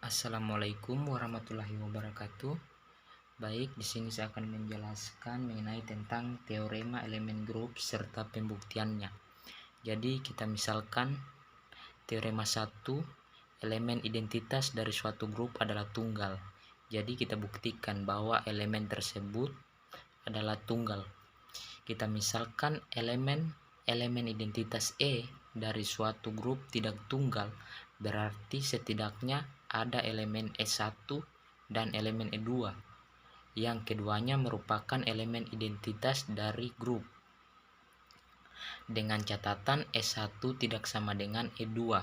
Assalamualaikum warahmatullahi wabarakatuh. Baik, di sini saya akan menjelaskan mengenai tentang teorema elemen grup serta pembuktiannya. Jadi kita misalkan teorema 1, elemen identitas dari suatu grup adalah tunggal. Jadi kita buktikan bahwa elemen tersebut adalah tunggal. Kita misalkan elemen identitas E dari suatu grup tidak tunggal, berarti setidaknya ada elemen E1 dan elemen E2 yang keduanya merupakan elemen identitas dari grup, dengan catatan E1 tidak sama dengan E2.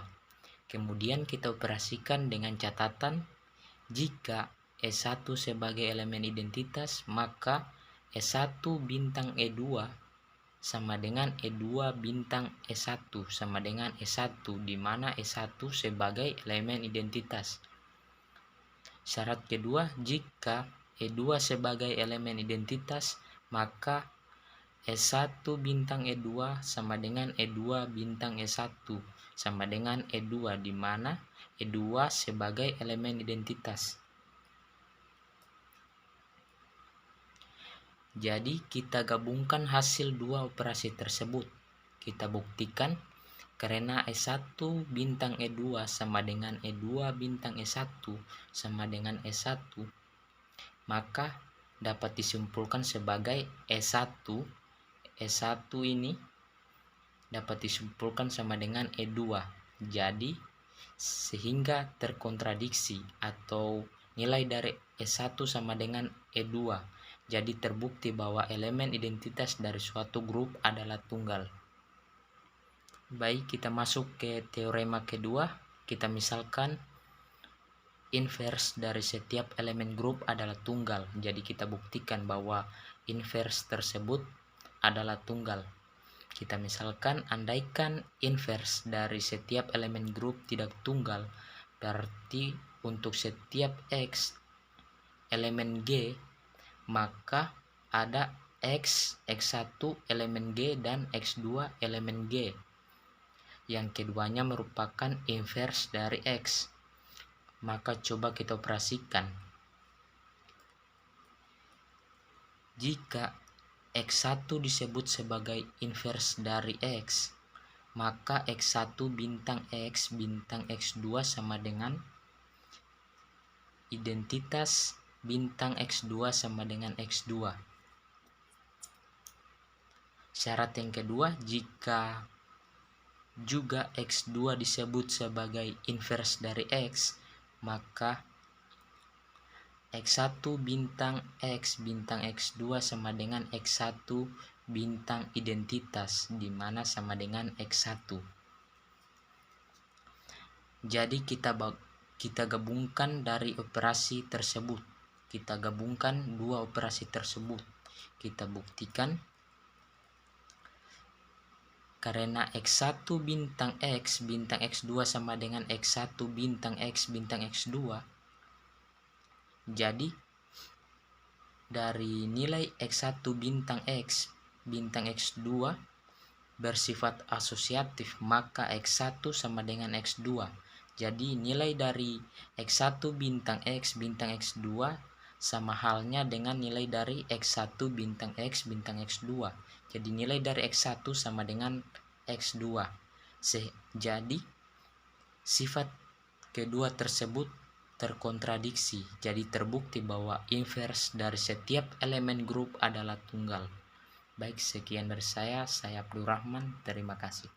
Kemudian kita operasikan dengan catatan jika E1 sebagai elemen identitas, maka E1 bintang E2 sama dengan E2 bintang E1 sama dengan E1, di mana E1 sebagai elemen identitas. Syarat kedua, jika E2 sebagai elemen identitas, maka E1 bintang E2 sama dengan E2 bintang E1 sama dengan E2, di mana E2 sebagai elemen identitas. Jadi kita gabungkan hasil dua operasi tersebut. Kita buktikan karena E1 bintang E2 sama dengan E2 bintang E1 sama dengan E1, maka dapat disimpulkan sebagai E1 ini dapat disimpulkan sama dengan E2. Jadi sehingga terkontradiksi atau nilai dari E1 sama dengan E2. Jadi terbukti bahwa elemen identitas dari suatu grup adalah tunggal. Baik, kita masuk ke teorema kedua. Kita misalkan inverse dari setiap elemen grup adalah tunggal. Jadi kita buktikan bahwa inverse tersebut adalah tunggal. Kita misalkan andaikan inverse dari setiap elemen grup tidak tunggal, berarti untuk setiap X elemen G, maka ada X1 elemen G dan X2 elemen G, yang keduanya merupakan inverse dari X. Maka coba kita operasikan. Jika X1 disebut sebagai inverse dari X, maka X1 bintang X bintang X2 sama dengan identitas bintang X2 sama dengan X2. Syarat yang kedua, jika juga X2 disebut sebagai inverse dari X, maka X1 bintang X bintang X2 sama dengan X1 bintang identitas, di mana sama dengan X1. Jadi kita gabungkan dari operasi tersebut. Kita gabungkan dua operasi tersebut. Kita buktikan karena X1 bintang X bintang X2 sama dengan X1 bintang X bintang X2. Jadi dari nilai X1 bintang X bintang X2 bersifat asosiatif, maka X1 sama dengan X2. Jadi nilai dari X1 bintang X bintang X2 sama halnya dengan nilai dari X1 bintang X bintang X2. Jadi nilai dari X1 sama dengan X2. Jadi sifat kedua tersebut terkontradiksi. Jadi terbukti bahwa inverse dari setiap elemen grup adalah tunggal. Baik, sekian dari saya Abdul Rahman. Terima kasih.